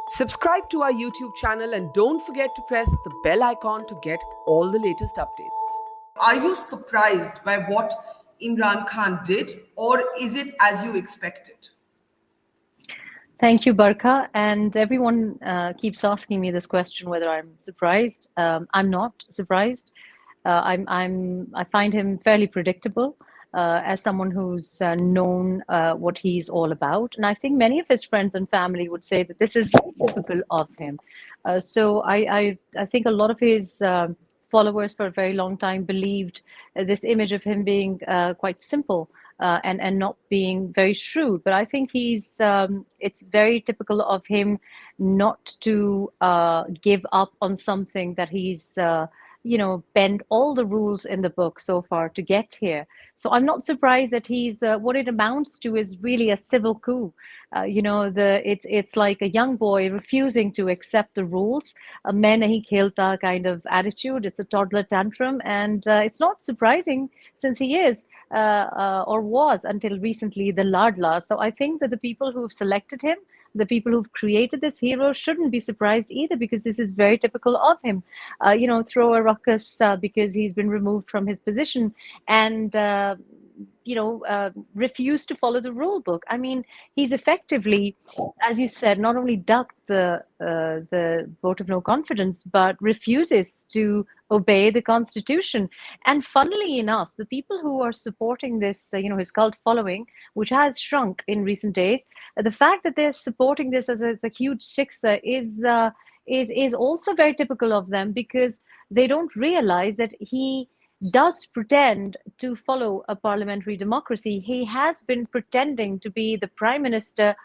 Subscribe to our YouTube channel and don't forget to press the bell icon to get all the latest updates. Are you surprised by what Imran Khan did, or is it as you expected? Thank you, Barka. And everyone keeps asking me this question whether I'm surprised. I'm not surprised. I find him fairly predictable as someone who's known what he's all about. And I think many of his friends and family would say that this is very typical of him. So I think a lot of his followers for a very long time believed this image of him being quite simple and not being very shrewd. But I think it's very typical of him not to give up on something that he's bent all the rules in the book so far to get here. So I'm not surprised that he's what it amounts to is really a civil coup. It's like a young boy refusing to accept the rules, a main nahi khelta kind of attitude. It's a toddler tantrum, and it's not surprising since he is or was until recently the Ladla. So I think that the people who've selected him, the people who've created this hero, shouldn't be surprised either, because this is very typical of him. Throw a ruckus because he's been removed from his position and refuse to follow the rule book. I mean, he's effectively, as you said, not only ducked the vote of no confidence, but refuses to obey the constitution. And funnily enough, the people who are supporting this, his cult following, which has shrunk in recent days, the fact that they're supporting this as a huge shiksa is also very typical of them, because they don't realize that he does pretend to follow a parliamentary democracy. He has been pretending to be the prime minister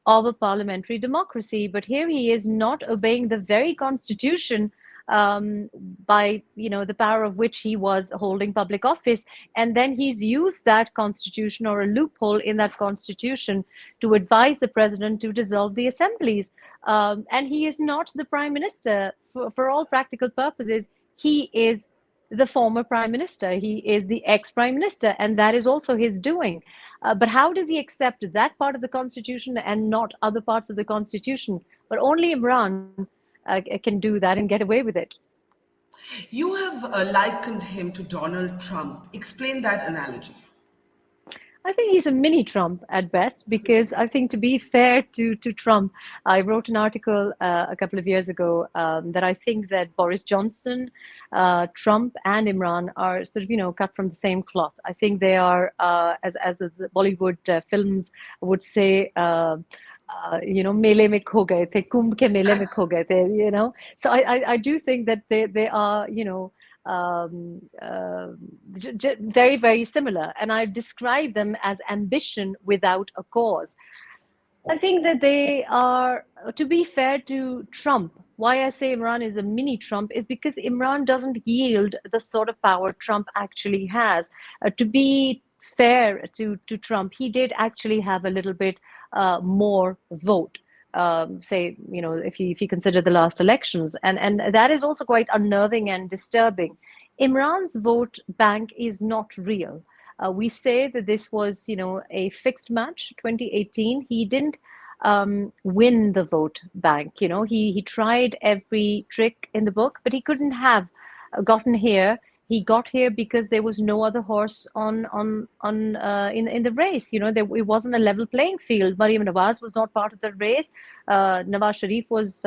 of a parliamentary democracy, but here he is not obeying the very constitution by the power of which he was holding public office. And then he's used that constitution, or a loophole in that constitution, to advise the president to dissolve the assemblies. And he is not the prime minister. For all practical purposes, he is the former prime minister. He is the ex-prime minister, and that is also his doing. But how does he accept that part of the constitution and not other parts of the constitution? But only Imran can do that and get away with it. You have likened him to Donald Trump. Explain that analogy. I think he's a mini Trump at best, because I think, to be fair to Trump, I wrote an article a couple of years ago that I think that Boris Johnson, Trump, and Imran are sort of cut from the same cloth. I think they are, as the Bollywood films would say, mele mein kho gaye the, kumbh ke mele mein kho gaye the, So I do think that they are, very, very similar. And I've described them as ambition without a cause. I think that they are, to be fair to Trump, why I say Imran is a mini Trump is because Imran doesn't yield the sort of power Trump actually has. To be fair to Trump, he did actually have a little bit more vote. If you consider the last elections, and that is also quite unnerving and disturbing. Imran's vote bank is not real. We say that this was, a fixed match. 2018, he didn't win the vote bank. He tried every trick in the book, but he couldn't have gotten here. He got here because there was no other horse in the race. It wasn't a level playing field. Mariam Nawaz was not part of the race. Nawaz Sharif was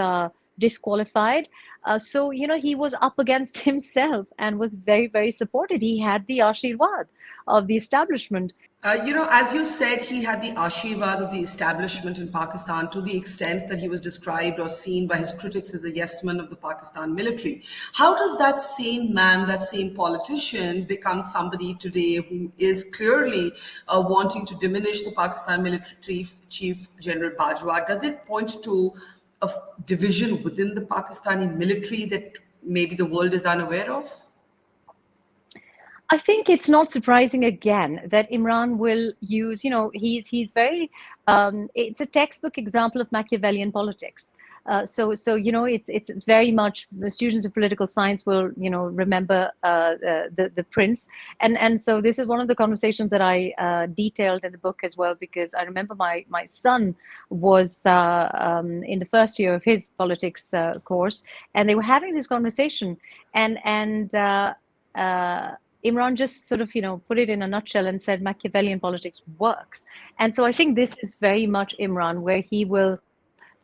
disqualified. So he was up against himself and was very, very supported. He had the Ashirwad of the establishment. As you said, he had the Ashirwad of the establishment in Pakistan, to the extent that he was described or seen by his critics as a yes man of the Pakistan military. How does that same man, that same politician, become somebody today who is clearly wanting to diminish the Pakistan military chief, General Bajwa? Does it point to a division within the Pakistani military that maybe the world is unaware of? I think it's not surprising again that Imran will use, he's very, it's a textbook example of Machiavellian politics. So it's very much the students of political science will remember the prince, and so this is one of the conversations that I detailed in the book as well, because I remember my son was in the first year of his politics course, and they were having this conversation, and Imran just sort of put it in a nutshell and said Machiavellian politics works. And so I think this is very much Imran, where he will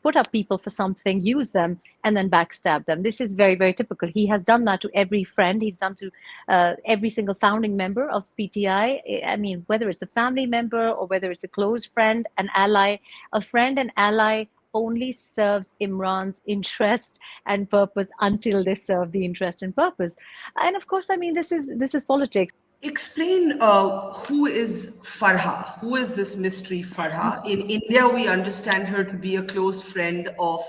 put up people for something, use them, and then backstab them. This is very, very typical. He has done that to every friend. He's done to every single founding member of PTI. I mean, whether it's a family member or whether it's a close friend, an ally, a friend and ally only serves Imran's interest and purpose until they serve the interest and purpose. And of course, I mean, this is politics. Explain who is Farha? Who is this mystery Farha? In India, we understand her to be a close friend of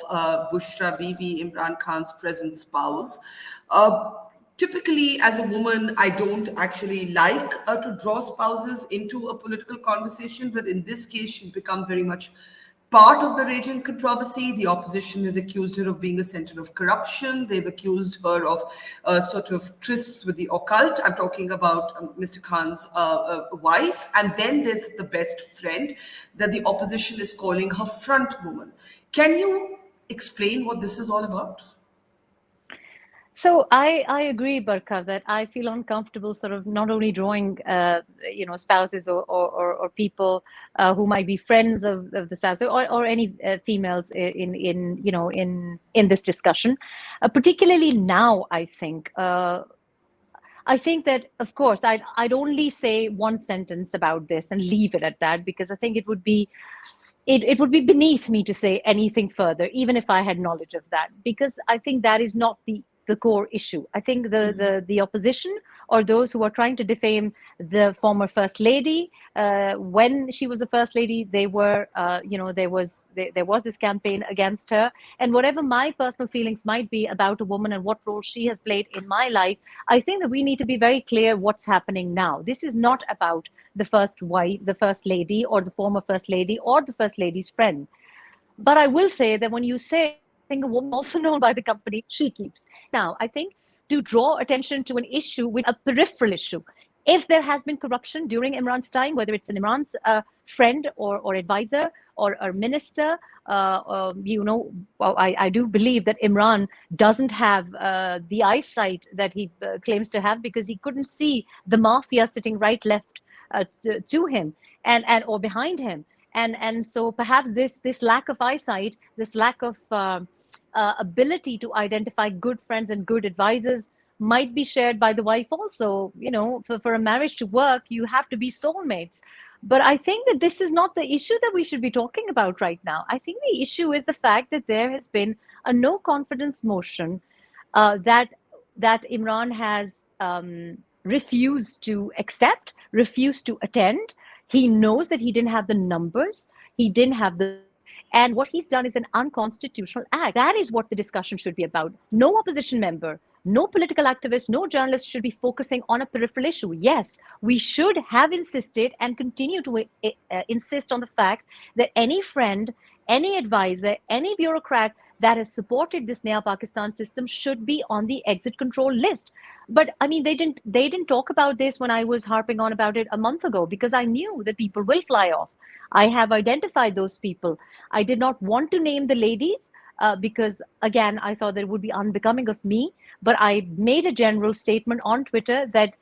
Bushra Bibi, Imran Khan's present spouse. Typically, as a woman, I don't actually like to draw spouses into a political conversation, but in this case, she's become very much part of the raging controversy. The opposition has accused her of being a center of corruption. They've accused her of sort of trysts with the occult. I'm talking about Mr. Khan's wife. And then there's the best friend that the opposition is calling her front woman. Can you explain what this is all about? So I agree, Barka, that I feel uncomfortable sort of not only drawing, spouses or people who might be friends of the spouse or any females in this discussion, particularly now. I think that, of course, I'd only say one sentence about this and leave it at that, because I think it would be beneath me to say anything further, even if I had knowledge of that, because I think that is not the core issue. I think the opposition, or those who are trying to defame the former first lady, when she was the first lady, there was this campaign against her. And whatever my personal feelings might be about a woman and what role she has played in my life, I think that we need to be very clear what's happening now. This is not about the first wife, the first lady, or the former first lady, or the first lady's friend. But I will say that when you say, I think a woman also known by the company she keeps. Now, I think to draw attention to an issue with a peripheral issue, if there has been corruption during Imran's time, whether it's an Imran's friend or advisor or a minister, I do believe that Imran doesn't have the eyesight that he claims to have, because he couldn't see the mafia sitting right, left to him and or behind him. And so perhaps this lack of eyesight, this lack of ability to identify good friends and good advisors might be shared by the wife also. For a marriage to work, you have to be soulmates. But I think that this is not the issue that we should be talking about right now. I think the issue is the fact that there has been a no confidence motion that Imran has refused to accept, refused to attend. He knows that he didn't have the numbers. He didn't have and what he's done is an unconstitutional act. That is what the discussion should be about. No opposition member, no political activist, no journalist should be focusing on a peripheral issue. Yes, we should have insisted and continue to insist on the fact that any friend, any advisor, any bureaucrat that has supported this Naya Pakistan system should be on the exit control list. But I mean, they didn't talk about this when I was harping on about it a month ago, because I knew that people will fly off. I have identified those people. I did not want to name the ladies because, again, I thought that it would be unbecoming of me. But I made a general statement on Twitter that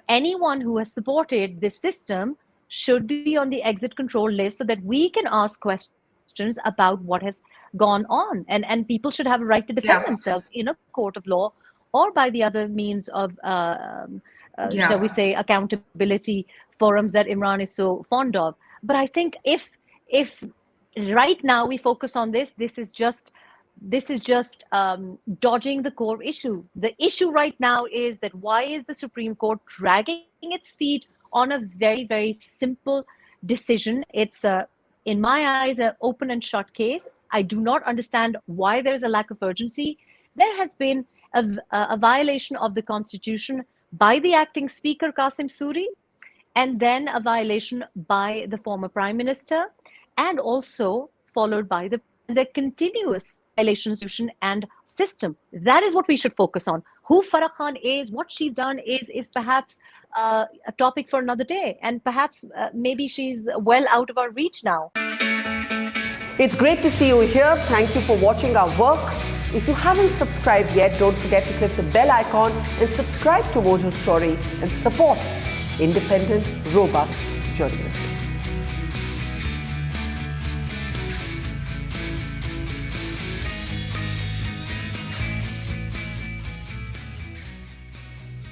anyone who has supported this system should be on the exit control list, so that we can ask questions about what has gone on. And people should have a right to defend themselves in a court of law or by the other means of, shall we say, accountability forums that Imran is so fond of. But I think if right now we focus on this is just dodging the core issue. The issue right now is that why is the Supreme Court dragging its feet on a very, very simple decision? It's in my eyes an open and shut case. I do not understand why there is a lack of urgency. There has been a violation of the Constitution by the acting Speaker Qasim Suri, and then a violation by the former Prime Minister, and also followed by the continuous violation solution and system. That is what we should focus on. Who Farah Khan is, what she's done is perhaps a topic for another day, and perhaps maybe she's well out of our reach now. It's great to see you here. Thank you for watching our work. If you haven't subscribed yet, don't forget to click the bell icon and subscribe to Mojo Story and support independent, robust journalism.